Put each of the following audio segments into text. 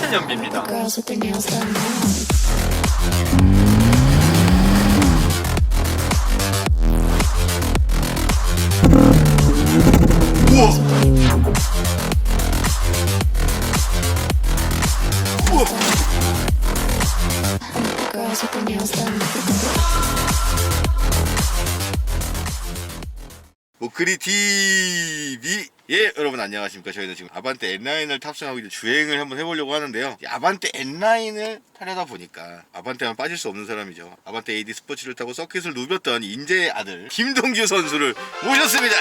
푸른 연비입니다. 우와! 우와! 모크리 TV. 예, 여러분 안녕하십니까. 저희는 지금 아반떼 N9을 탑승하고 이제 주행을 한번 해보려고 하는데요. 이 아반떼 N9을 타려다 보니까 아반떼만 빠질 수 없는 사람이죠. 아반떼 AD 스포츠를 타고 서킷을 누볐던 인재의 아들 김동규 선수를 모셨습니다.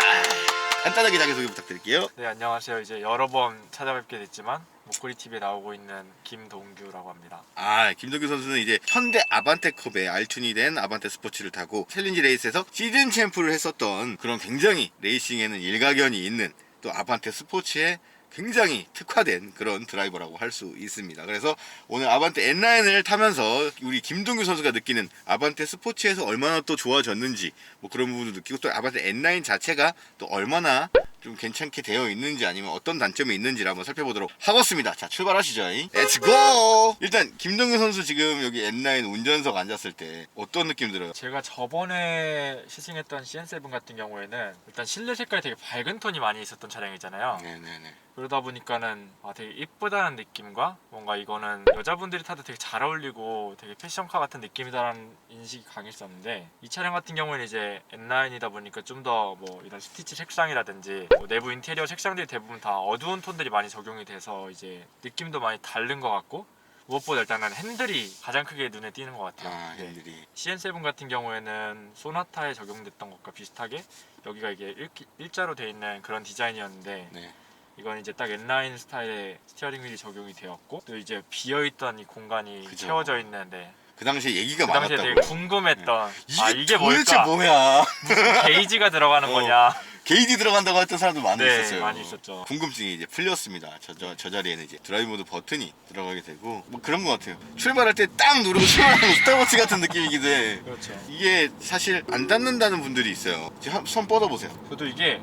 간단하게 자기소개 부탁드릴게요. 네, 안녕하세요. 이제 여러 번 찾아뵙게 됐지만 모코리 TV에 나오고 있는 김동규라고 합니다. 아, 김동규 선수는 이제 현대 아반떼컵에 알툰이 된 아반떼 스포츠를 타고 챌린지 레이스에서 시즌 챔프를 했었던 그런 굉장히 레이싱에는 일가견이 있는 또 아반떼 스포츠에 굉장히 특화된 그런 드라이버라고 할 수 있습니다. 그래서 오늘 아반떼 N9을 타면서 우리 김동규 선수가 느끼는 아반떼 스포츠에서 얼마나 또 좋아졌는지 뭐 그런 부분도 느끼고 또 아반떼 N9 자체가 또 얼마나 좀 괜찮게 되어 있는지 아니면 어떤 단점이 있는지를 한번 살펴보도록 하겠습니다. 자, 출발하시죠. 렛츠고! 일단 김동규 선수 지금 여기 N9 운전석 앉았을 때 어떤 느낌 들어요? 제가 저번에 시승했던 CN7 같은 경우에는 일단 실내 색깔이 되게 밝은 톤이 많이 있었던 차량이잖아요. 네네네. 그러다 보니까는 되게 이쁘다는 느낌과 뭔가 이거는 여자분들이 타도 되게 잘 어울리고 되게 패션카 같은 느낌이다라는 인식이 강했었는데, 이 차량 같은 경우에는 이제 N9이다 보니까 좀 더 뭐 이런 스티치 색상이라든지 뭐 내부 인테리어 색상들이 대부분 다 어두운 톤들이 많이 적용이 돼서 이제 느낌도 많이 다른 것 같고, 무엇보다 일단은 핸들이 가장 크게 눈에 띄는 것 같아요. 핸들이. CN7 같은 경우에는 소나타에 적용됐던 것과 비슷하게 여기가 이게 일자로 돼 있는 그런 디자인이었는데, 네. 이건 이제 딱 N9 스타일의 스티어링 휠이 적용이 되었고, 또 이제 비어있던 이 공간이 그죠. 채워져 있는데, 그 당시에 얘기가 그 당시에 많았다고. 되게 궁금했던 이게 도대체 뭘까? 뭐야? 무슨 게이지가 들어가는 거냐? 게이지 들어간다고 했던 사람도 많이 네, 있었어요. 많이 있었죠. 궁금증이 이제 풀렸습니다. 저 자리에는 이제 드라이브 모드 버튼이 들어가게 되고 뭐 그런 것 같아요. 출발할 때 딱 누르고 출발하는 스타워치 같은 느낌이기도 해. 그렇죠. 이게 사실 안 닿는다는 분들이 있어요. 지금 손 뻗어보세요. 저도 이게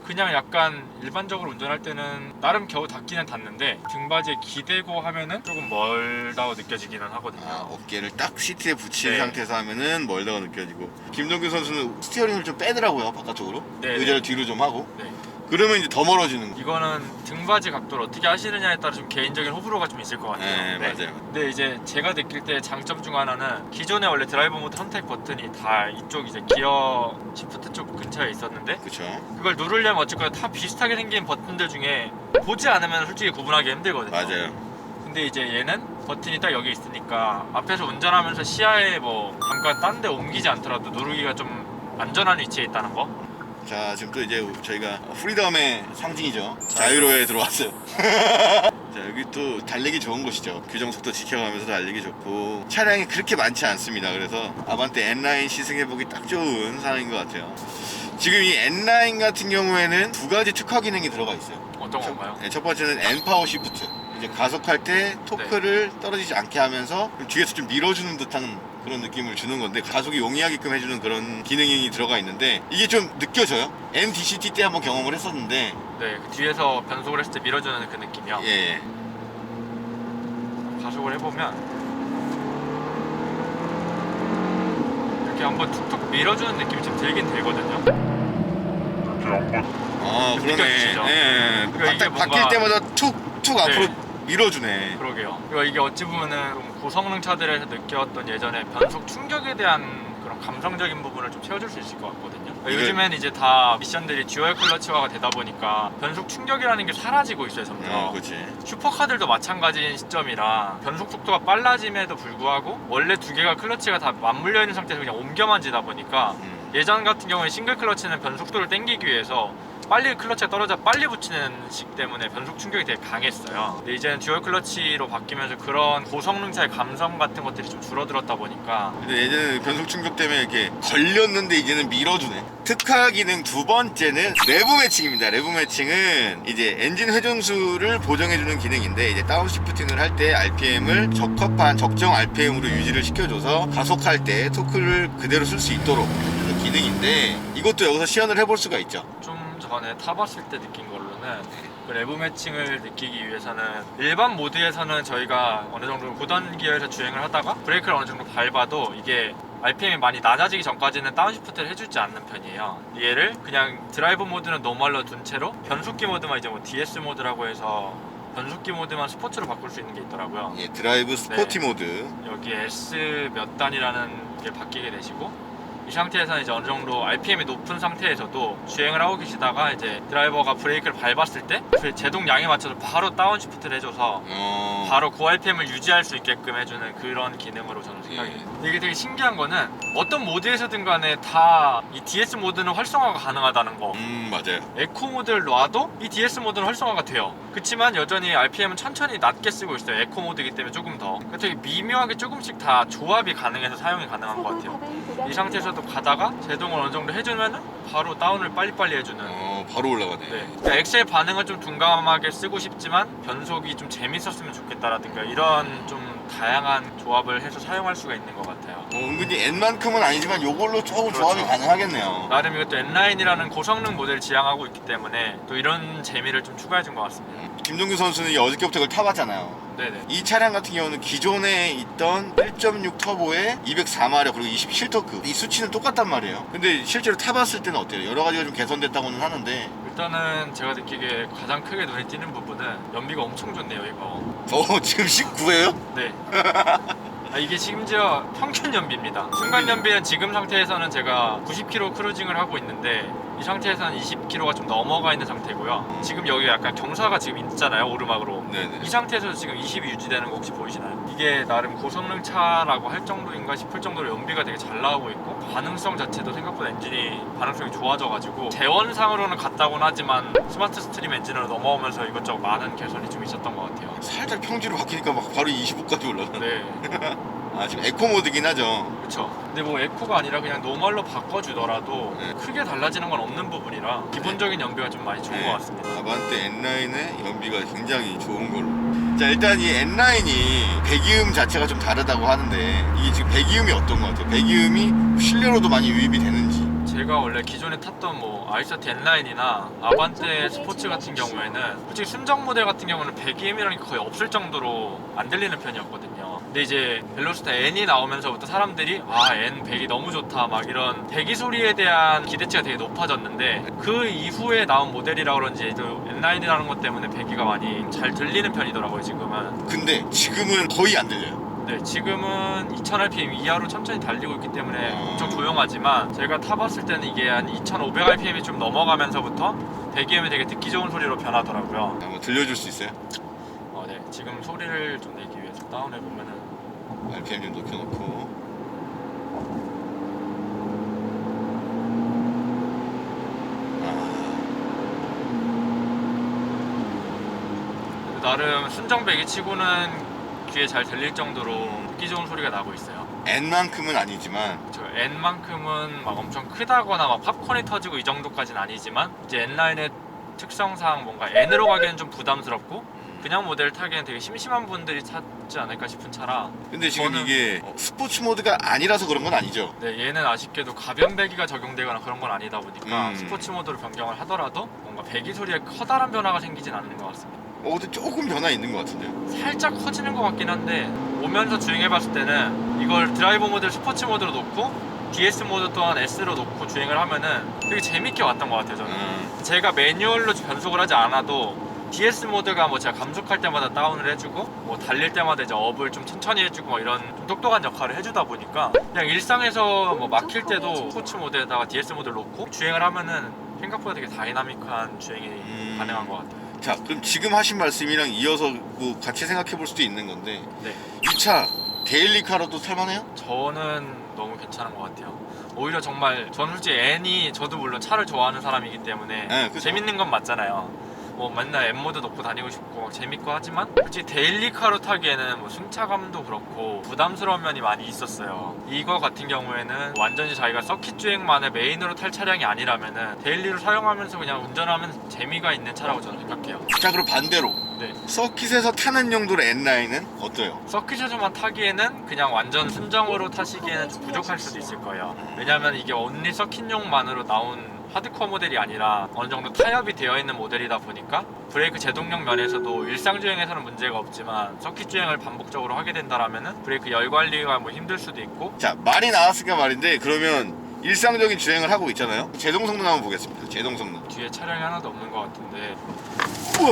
그냥 약간 일반적으로 운전할 때는 나름 겨우 닿기는 닿는데, 등받이에 기대고 하면은 조금 멀다고 느껴지기는 하거든요. 어깨를 딱 시트에 붙인 네. 상태에서 하면은 멀다고 느껴지고, 김동규 선수는 스티어링을 좀 빼더라고요, 바깥쪽으로. 네, 의자를 네. 뒤로 좀 하고. 네. 그러면 이제 더 멀어지는 거. 이거는 등받이 각도를 어떻게 하시느냐에 따라 좀 개인적인 호불호가 좀 있을 것 같아요. 네, 맞아요. 근데 이제 제가 느낄 때 장점 중 하나는, 기존에 원래 드라이버 모드 선택 버튼이 다 이쪽 이제 기어 시프트 쪽 근처에 있었는데, 그쵸? 그걸 누르려면 어쨌거나 다 비슷하게 생긴 버튼들 중에 보지 않으면 솔직히 구분하기 힘들거든요. 맞아요. 근데 이제 얘는 버튼이 딱 여기 있으니까 앞에서 운전하면서 시야에 뭐 잠깐 딴 데 옮기지 않더라도 누르기가 좀 안전한 위치에 있다는 거. 자, 지금 또 이제 저희가 프리덤의 상징이죠. 자유로에 들어왔어요. 자, 여기 또 달리기 좋은 곳이죠. 규정 속도 지켜가면서 달리기 좋고 차량이 그렇게 많지 않습니다. 그래서 아반떼 N9 시승해보기 딱 좋은 상황인 것 같아요. 지금 이 N9 같은 경우에는 두 가지 특화 기능이 들어가 있어요. 어떤 건가요? 첫 번째는 N 파워 시프트. 이제 가속할 때 토크를 떨어지지 않게 하면서 뒤에서 좀 밀어주는 듯한 그런 느낌을 주는 건데, 가속이 용이하게끔 해주는 그런 기능이 들어가 있는데, 이게 좀 느껴져요. MDCT 때 한번 경험을 했었는데, 네, 그 뒤에서 변속을 했을 때 밀어주는 그 느낌이요. 예. 가속을 해보면 이렇게 한번 툭툭 밀어주는 느낌이 좀 들긴 들거든요. 아, 그러네. 느껴지시죠? 예. 그러니까 이게 바뀔 뭔가- 때마다 툭툭 앞으로 밀어주네. 그러게요. 그러니까 이게 어찌 보면은 좀 고성능 차들에서 느꼈던 예전에 변속 충격에 대한 그런 감성적인 부분을 좀 채워줄 수 있을 것 같거든요. 그러니까 이게- 요즘엔 이제 다 미션들이 듀얼 클러치화가 되다 보니까 변속 충격이라는 게 사라지고 있어요, 점점. 그렇지. 슈퍼카들도 마찬가지인 시점이라 변속 속도가 빨라짐에도 불구하고 원래 두 개가 클러치가 다 맞물려 있는 상태에서 그냥 옮겨만 지다 보니까, 예전 같은 경우에 싱글 클러치는 변속도를 땡기기 위해서 빨리 클러치가 떨어져 빨리 붙이는 식 때문에 변속 충격이 되게 강했어요. 근데 이제는 듀얼 클러치로 바뀌면서 그런 고성능차의 감성 같은 것들이 좀 줄어들었다 보니까, 근데 예전에는 변속 충격 때문에 이렇게 걸렸는데 이제는 밀어주네. 특화 기능 두 번째는 내부 매칭입니다. 내부 매칭은 이제 엔진 회전수를 보정해주는 기능인데, 이제 다운시프팅을 할 때 RPM을 적합한 적정 RPM으로 유지를 시켜줘서 가속할 때 토크를 그대로 쓸 수 있도록 그런 기능인데, 이것도 여기서 시연을 해볼 수가 있죠. 좀 전에 타봤을 때 느낀 걸로는 그 레브 매칭을 느끼기 위해서는 일반 모드에서는 저희가 어느 정도 고단 기어에서 주행을 하다가 브레이크를 어느 정도 밟아도 이게 RPM이 많이 낮아지기 전까지는 다운시프트를 해주지 않는 편이에요. 얘를 그냥 드라이브 모드는 노멀로 둔 채로 변속기 모드만 이제 뭐 DS 모드라고 해서 변속기 모드만 스포츠로 바꿀 수 있는 게 있더라고요. 예, 드라이브 스포티 네. 모드. 여기 S 몇 단이라는 게 바뀌게 되시고 이 상태에서는 이제 어느 정도 RPM이 높은 상태에서도 주행을 하고 계시다가 이제 드라이버가 브레이크를 밟았을 때 그 제동량에 맞춰서 바로 다운시프트를 해줘서 바로 고RPM을 유지할 수 있게끔 해주는 그런 기능으로 저는 생각이 예. 돼요. 이게 되게 신기한 거는 어떤 모드에서든 간에 다 이 DS 모드는 활성화가 가능하다는 거. 맞아요. 에코 모드를 놔도 이 DS 모드는 활성화가 돼요. 그렇지만 여전히 RPM은 천천히 낮게 쓰고 있어요. 에코 모드이기 때문에 조금 더. 되게 미묘하게 조금씩 다 조합이 가능해서 사용이 가능한 것 같아요. 이 상태에서도 가다가 제동을 어느 정도 해주면은 바로 다운을 빨리빨리 해주는. 바로 올라가네. 네. 그러니까 엑셀 반응을 좀 둔감하게 쓰고 싶지만 변속이 좀 재밌었으면 좋겠다라든가 이런 좀 다양한 조합을 해서 사용할 수가 있는 것 같아요. 은근히 N만큼은 아니지만 요걸로 조금 그렇죠. 조합이 가능하겠네요. 나름 이것도 N9이라는 고성능 모델을 지향하고 있기 때문에 또 이런 재미를 좀 추가해준 것 같습니다. 김동규 선수는 이 어저께부터 이걸 타봤잖아요. 네네. 이 차량 같은 경우는 기존에 있던 1.6 터보에 204마력 그리고 27토크 이 수치는 똑같단 말이에요. 근데 실제로 타봤을 때는 어때요? 여러 가지가 좀 개선됐다고는 하는데 일단은 제가 느끼기에 가장 크게 눈에 띄는 부분은 연비가 엄청 좋네요 이거. 지금 19예요? 네. 이게 심지어 평균 연비입니다. 순간 연비는 지금 상태에서는 제가 90km 크루징을 하고 있는데 이 상태에서는 20km가 좀 넘어가 있는 상태고요. 지금 여기 약간 경사가 지금 있잖아요 오르막으로. 네네. 이 상태에서 지금 20이 유지되는 거 혹시 보이시나요? 이게 나름 고성능 차라고 할 정도인가 싶을 정도로 연비가 되게 잘 나오고 있고 반응성 자체도 생각보다 엔진이 반응성이 좋아져가지고 재원상으로는 같다고는 하지만 스마트 스트림 엔진으로 넘어오면서 이것저것 많은 개선이 좀 있었던 것 같아요. 살짝 평지로 바뀌니까 막 바로 25까지 올라가네. 네. 지금 에코 모드긴 하죠. 그쵸. 근데 뭐 에코가 아니라 그냥 노멀로 바꿔주더라도 네. 크게 달라지는 건 없는 부분이라 기본적인 연비가 좀 많이 좋은 것 같습니다. 아반떼 N9의 연비가 굉장히 좋은 걸로. 자, 일단 이 N9이 배기음 자체가 좀 다르다고 하는데 이게 지금 배기음이 어떤 것 같아요? 배기음이 실내로도 많이 유입이 되는지. 제가 원래 기존에 탔던 뭐 아이서티 N9이나 아반떼 스포츠 같은 경우에는 솔직히 순정 모델 같은 경우는 배기음이라는 게 거의 없을 정도로 안 들리는 편이었거든요. 근데 이제 벨로스타 N이 나오면서부터 사람들이 N 배기 너무 좋다 막 이런 배기 소리에 대한 기대치가 되게 높아졌는데 그 이후에 나온 모델이라 그런지 또 N9이라는 것 때문에 배기가 많이 잘 들리는 편이더라고요 지금은. 근데 지금은 거의 안 들려요. 네, 지금은 2000rpm 이하로 천천히 달리고 있기 때문에 엄청 조용하지만 제가 타봤을 때는 이게 한 2500rpm이 좀 넘어가면서부터 배기음이 되게 듣기 좋은 소리로 변하더라고요. 한번 들려줄 수 있어요? 네, 지금 소리를 좀 내기 위해서 다운해 보면은 RPM 좀 높여놓고. 나름 순정 배기 치고는 귀에 잘 들릴 정도로 듣기 좋은 소리가 나고 있어요. N만큼은 아니지만 저 N만큼은 막 엄청 크다거나 막 팝콘이 터지고 이 정도까지는 아니지만 이제 N9의 특성상 뭔가 N으로 가기에는 좀 부담스럽고 그냥 모델 타기에는 되게 심심한 분들이 찾지 않을까 싶은 차라. 근데 지금 저는- 이게 스포츠 모드가 아니라서 그런 건 아니죠? 네, 얘는 아쉽게도 가변 배기가 적용되거나 그런 건 아니다 보니까 음. 스포츠 모드로 변경을 하더라도 뭔가 배기 소리에 커다란 변화가 생기진 않는 것 같습니다. 근데 조금 변화 있는 것 같은데요? 살짝 커지는 것 같긴 한데 오면서 주행해봤을 때는 이걸 드라이브 모드를 스포츠 모드로 놓고 DS 모드 또한 S로 놓고 주행을 하면은 되게 재밌게 왔던 것 같아요 저는. 제가 매뉴얼로 변속을 하지 않아도 DS 모드가 뭐 제가 감속할 때마다 다운을 해주고 뭐 달릴 때마다 이제 업을 좀 천천히 해주고 뭐 이런 좀 똑똑한 역할을 해주다 보니까 그냥 일상에서 뭐 막힐 때도 스포츠 모드에다가 DS 모드를 놓고 주행을 하면은 생각보다 되게 다이나믹한 주행이 가능한 것 같아요. 자, 그럼 지금 하신 말씀이랑 이어서 뭐 같이 생각해 볼 수도 있는 건데 네. 이 차 데일리카로도 탈만해요? 저는 너무 괜찮은 것 같아요. 오히려 정말 저는 솔직히 N이 저도 물론 차를 좋아하는 사람이기 때문에 네, 그죠. 재밌는 건 맞잖아요. 뭐 맨날 N모드 놓고 다니고 싶고 막 재밌고 하지만 솔직히 데일리카로 타기에는 뭐 승차감도 그렇고 부담스러운 면이 많이 있었어요. 이거 같은 경우에는 완전히 자기가 서킷 주행만을 메인으로 탈 차량이 아니라면은 데일리로 사용하면서 그냥 운전하면 재미가 있는 차라고 저는 생각해요. 자, 그럼 반대로 네. 서킷에서 타는 용도로 N9은 어때요? 서킷에서만 타기에는 그냥 완전 순정으로 타시기에는 좀 부족할 수도 있을 거예요. 왜냐면 이게 온리 서킷용만으로 나온 하드코어 모델이 아니라 어느 정도 타협이 되어 있는 모델이다 보니까 브레이크 제동력 면에서도 일상 주행에서는 문제가 없지만 서킷 주행을 반복적으로 하게 된다라면은 브레이크 열 관리가 뭐 힘들 수도 있고. 자, 말이 나왔으니까 말인데 그러면 일상적인 주행을 하고 있잖아요. 제동 성능 한번 보겠습니다. 제동 성능. 뒤에 차량이 하나도 없는 것 같은데 우와!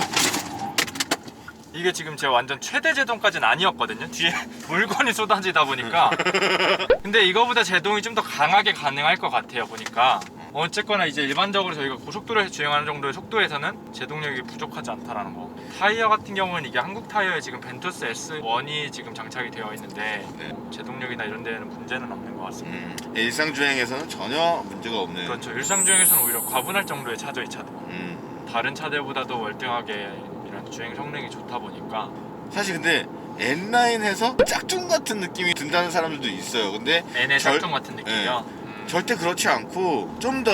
이게 지금 제 완전 최대 제동까지는 아니었거든요. 뒤에 물건이 쏟아지다 보니까. 근데 이거보다 제동이 좀 더 강하게 가능할 것 같아요 보니까. 어쨌거나 이제 일반적으로 저희가 고속도로에서 주행하는 정도의 속도에서는 제동력이 부족하지 않다라는 거. 타이어 같은 경우는 이게 한국 타이어에 지금 벤투스 S1이 지금 장착이 되어 있는데 네. 제동력이나 이런 데에는 문제는 없는 것 같습니다. 일상 주행에서는 전혀 문제가 없는. 그렇죠. 일상 주행에서는 오히려 과분할 정도의 차죠 이 차도. 다른 차들보다도 월등하게 이런 주행 성능이 좋다 보니까. 사실 근데 N9에서 짝퉁 같은 느낌이 든다는 사람들도 있어요. 근데 N의 짝퉁 같은 느낌이요. 절대 그렇지 않고 좀 더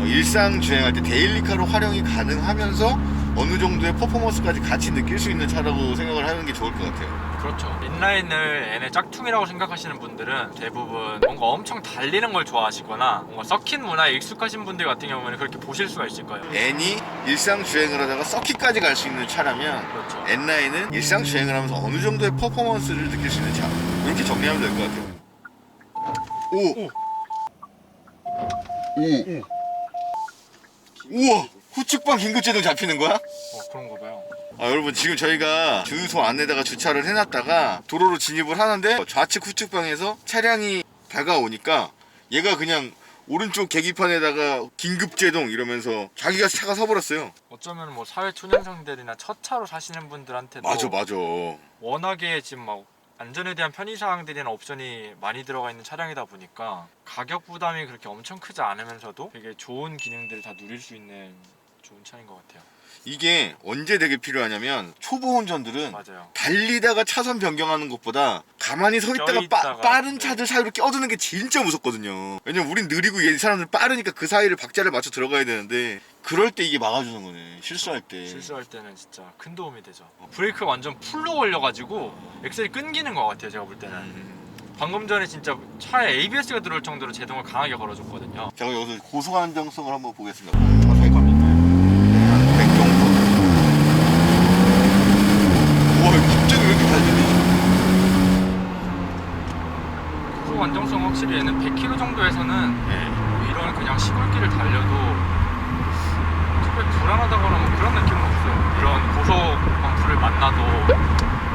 일상 주행할 때 데일리카로 활용이 가능하면서 어느 정도의 퍼포먼스까지 같이 느낄 수 있는 차라고 생각을 하는 게 좋을 것 같아요. 그렇죠. 인라인을 N의 짝퉁이라고 생각하시는 분들은 대부분 뭔가 엄청 달리는 걸 좋아하시거나 뭔가 서킷 문화에 익숙하신 분들 같은 경우는 그렇게 보실 수가 있을 거예요. N이 일상 주행을 하다가 서킷까지 갈 수 있는 차라면 그렇죠. N9은 일상 주행을 하면서 어느 정도의 퍼포먼스를 느낄 수 있는 차. 이렇게 정리하면 될 것 같아요. 오! 우와! 후측방 긴급제동 잡히는 거야? 그런가 봐요. 여러분 지금 저희가 주유소 안에다가 주차를 해놨다가 도로로 진입을 하는데 좌측 후측방에서 차량이 다가오니까 얘가 그냥 오른쪽 계기판에다가 긴급제동 이러면서 자기가 차가 서버렸어요. 어쩌면 뭐 사회 초년생들이나 첫 차로 사시는 분들한테도 맞아. 워낙에 지금 막 안전에 대한 편의사항들이나 옵션이 많이 들어가 있는 차량이다 보니까 가격 부담이 그렇게 엄청 크지 않으면서도 되게 좋은 기능들을 다 누릴 수 있는 좋은 차인 것 같아요. 이게 언제 되게 필요하냐면 초보 운전들은 맞아요. 달리다가 차선 변경하는 것보다 가만히 서 있다가 껴있다가, 빠른 네. 차들 사이로 껴드는 게 진짜 무섭거든요. 왜냐면 우린 느리고 얘 사람들 빠르니까 그 사이를 박자를 맞춰 들어가야 되는데 그럴 때 이게 막아주는 거네. 실수할 때. 실수할 때는 진짜 큰 도움이 되죠. 브레이크가 완전 풀로 걸려가지고 엑셀이 끊기는 것 같아요 제가 볼 때는. 방금 전에 진짜 차에 ABS가 들어올 정도로 제동을 강하게 걸어줬거든요. 자, 그럼 여기서 고속 안정성을 한번 보겠습니다. 자세히 갑니다. 100 정도. 우와, 갑자기 왜 이렇게 잘 들리지? 고속 안정성 확실히 얘는 100km 정도에서는 네. 이런 그냥 시골길을 달려도 특별히 불안하다거나 뭐 그런 느낌은 없어요. 이런 고속 범프를 만나도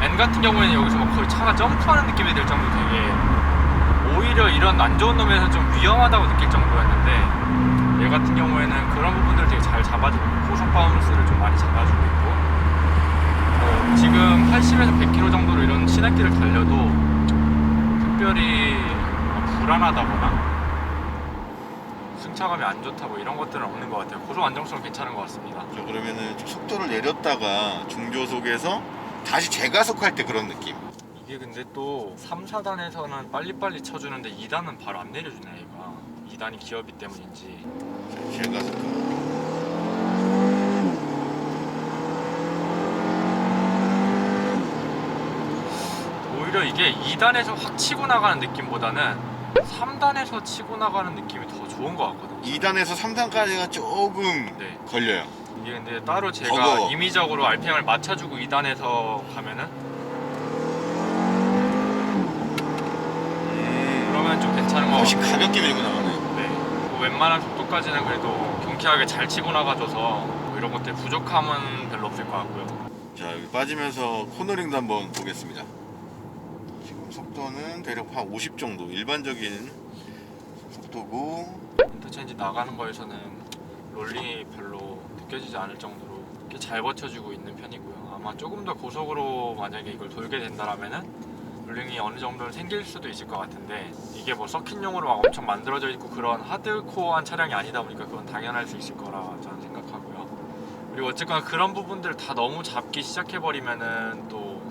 N 같은 경우에는 여기서 막 거의 차가 점프하는 느낌이 들 정도 되게 오히려 이런 안 좋은 놈에서 좀 위험하다고 느낄 정도였는데 얘 같은 경우에는 그런 부분들을 되게 잘 잡아주고 고속 바운스를 좀 많이 잡아주고 있고 지금 80에서 100km 정도로 이런 시내길을 달려도 특별히 불안하다거나 승차감이 안 좋다 뭐 이런 것들은 없는 것 같아요. 고속 안정성 괜찮은 것 같습니다. 자, 그러면은 좀 속도를 내렸다가 중저속에서 다시 재가속할 때 그런 느낌. 이게 근데 또 3, 4단에서는 빨리빨리 쳐주는데 2단은 바로 안 내려주네 얘가. 2단이 기어비 때문인지. 자, 재가속. 오히려 이게 2단에서 확 치고 나가는 느낌보다는 3단에서 치고 나가는 느낌이 더 좋은 것 같거든요. 2단에서 3단까지가 조금 네. 걸려요. 이게 근데 따로 제가 버거워. 임의적으로 RPM을 맞춰주고 2단에서 가면은 그러면 좀 괜찮은 것 훨씬 같아요. 가볍게 밀고 나가네. 네. 뭐 웬만한 속도까지는 그래도 경쾌하게 잘 치고 나가줘서 뭐 이런 것들 부족함은 별로 없을 것 같고요. 자, 여기 빠지면서 코너링도 한번 보겠습니다. 지금 속도는 대략 한 50 정도. 일반적인 속도고. 인터체인지 나가는 거에서는 롤링이 별로 느껴지지 않을 정도로 꽤 잘 버텨주고 있는 편이고요. 아마 조금 더 고속으로 만약에 이걸 돌게 된다라면은 롤링이 어느 정도는 생길 수도 있을 것 같은데 이게 뭐 서킷용으로 막 엄청 만들어져 있고 그런 하드코어한 차량이 아니다 보니까 그건 당연할 수 있을 거라 저는 생각하고요. 그리고 어쨌거나 그런 부분들을 다 너무 잡기 시작해버리면은 또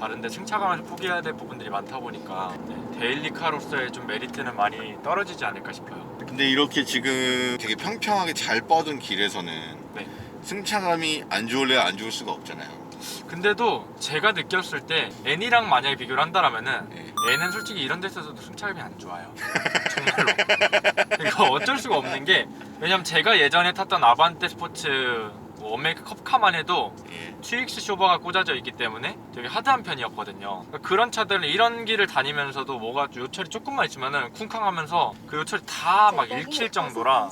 다른데 승차감에서 포기해야 될 부분들이 많다 보니까 데일리카로서의 좀 메리트는 많이 떨어지지 않을까 싶어요. 근데 이렇게 지금 되게 평평하게 잘 뻗은 길에서는 네. 승차감이 안 좋을래야 안 좋을 수가 없잖아요. 근데도 제가 느꼈을 때 N이랑 만약에 비교를 한다라면은 네. N은 솔직히 이런 데서도 승차감이 안 좋아요. 정말로. 이거 어쩔 수가 없는 게, 왜냐면 제가 예전에 탔던 아반떼 스포츠 원메이크 컵카만 해도 예. TX 쇼버가 꽂아져 있기 때문에 되게 하드한 편이었거든요. 그러니까 그런 차들은 이런 길을 다니면서도 뭐가 요철이 조금만 있으면은 쿵쾅하면서 그 요철이 다 막 읽힐 정도라.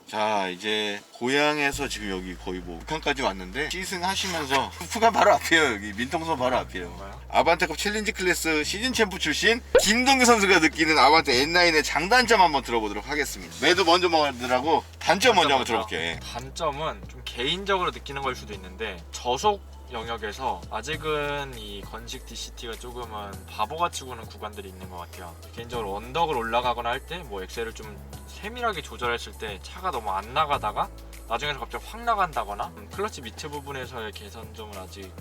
자, 이제 고향에서 지금 여기 거의 뭐 북한까지 왔는데 시승하시면서 북한 바로 앞이에요. 여기 민통선 바로 앞이에요. 뭔가요? 아반떼컵 챌린지 클래스 시즌 챔프 출신 김동규 선수가 느끼는 아반떼 N9의 장단점 한번 들어보도록 하겠습니다. 매도 먼저 먹으라고 단점 먼저 한번 들어볼게요. 예. 단점은 좀 개인적으로 느끼는 걸 수도 있는데, 저속 영역에서 아직은 이 건식 DCT가 조금은 바보같이 구는 구간들이 있는 것 같아요. 개인적으로 언덕을 올라가거나 할 때 뭐 엑셀을 좀 세밀하게 조절했을 때 차가 너무 안 나가다가 나중에서 갑자기 확 나간다거나, 클러치 밑에 부분에서의 개선점은 아직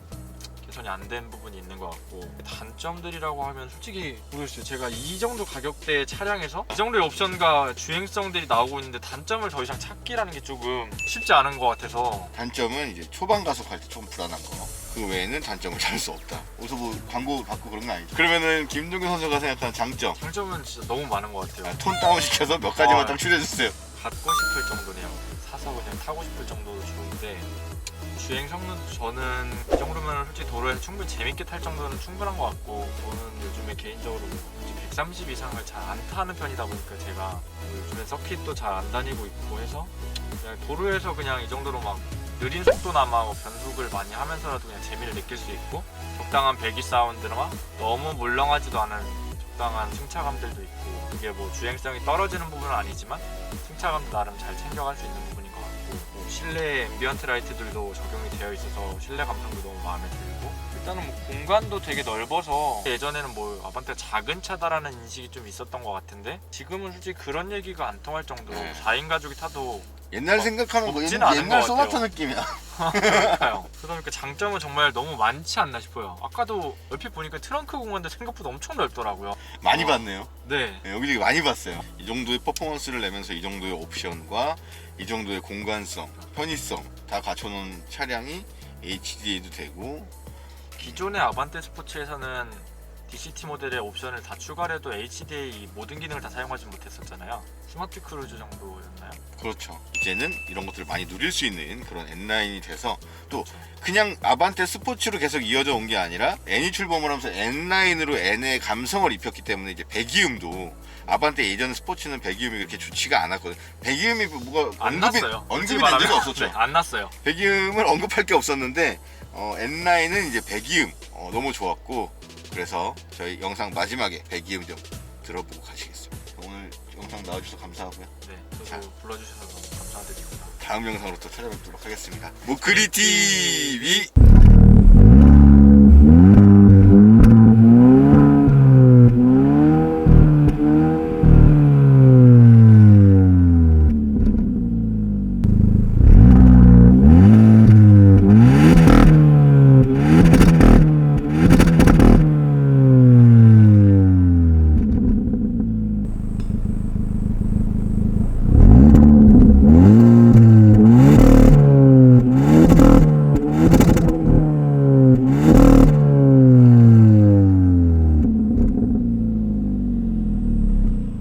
개선이 안 된 부분이 있는 것 같고, 단점들이라고 하면 솔직히 모르겠어요. 제가 이 정도 가격대의 차량에서 이 정도의 옵션과 주행성들이 나오고 있는데 단점을 더 이상 찾기라는 게 조금 쉽지 않은 것 같아서. 단점은 이제 초반 가속할 때 좀 불안한 거. 그 외에는 단점을 찾을 수 없다. 어디서 뭐 광고 받고 그런 거 아니죠? 그러면은 김동규 선수가 생각하는 장점. 장점은 진짜 너무 많은 것 같아요. 톤 다운 시켜서 몇 가지만 좀 추려주세요. 갖고 싶을 정도네요. 사서 그냥 타고 싶을 정도로 좋은데, 주행 성능도 저는 이 정도면 솔직히 도로에서 충분히 재밌게 탈 정도는 충분한 것 같고, 저는 요즘에 개인적으로 130 이상을 잘 안 타는 편이다 보니까 제가 요즘에 서킷도 잘 안 다니고 있고 해서 그냥 도로에서 그냥 이 정도로 막 느린 속도나마 뭐 변속을 많이 하면서라도 그냥 재미를 느낄 수 있고, 적당한 배기 사운드나 너무 물렁하지도 않은 적당한 승차감들도 있고, 그게 뭐 주행성이 떨어지는 부분은 아니지만 승차감도 나름 잘 챙겨갈 수 있는 부분인 것 같고, 뭐 실내 앰비언트 라이트들도 적용이 되어 있어서 실내 감성도 너무 마음에 들고, 일단은 뭐 공간도 되게 넓어서, 예전에는 뭐 아반떼 작은 차다라는 인식이 좀 있었던 것 같은데 지금은 솔직히 그런 얘기가 안 통할 정도로 네. 4인 가족이 타도 옛날 생각하면 뭐 덥지는 않은 옛날 것 소나타 같아요. 느낌이야. 그러니까요. 그러니까 장점은 정말 너무 많지 않나 싶어요. 아까도 얼핏 보니까 트렁크 공간도 생각보다 엄청 넓더라고요. 많이 봤네요. 네. 네, 여기 되게 많이 봤어요. 이 정도의 퍼포먼스를 내면서 이 정도의 옵션과 이 정도의 공간성, 편의성 다 갖춰놓은 차량이 HDA도 되고. 기존의 아반떼 스포츠에서는 DCT 모델의 옵션을 다 추가를 해도 HDA 모든 기능을 다 사용하지 못했었잖아요. 스마트 크루즈 정도였나요? 그렇죠. 이제는 이런 것들을 많이 누릴 수 있는 그런 N9이 돼서, 또 그냥 아반떼 스포츠로 계속 이어져 온 게 아니라 N이 출범을 하면서 N9으로 N의 감성을 입혔기 때문에 이제 배기음도, 아반떼 예전 스포츠는 배기음이 그렇게 좋지가 않았거든요. 배기음이 뭐가 안 났어요. 언급이 된 적이 없었죠. 네, 안 났어요. 배기음을 언급할 게 없었는데 N9은 이제 배기음 너무 좋았고, 그래서 저희 영상 마지막에 배기음 좀 들어보고 가시겠습니다. 오늘 영상 나와주셔서 감사하고요. 네, 저도 불러주셔서 너무 감사드립니다. 다음 영상으로 또 찾아뵙도록 하겠습니다. 모크리 TV.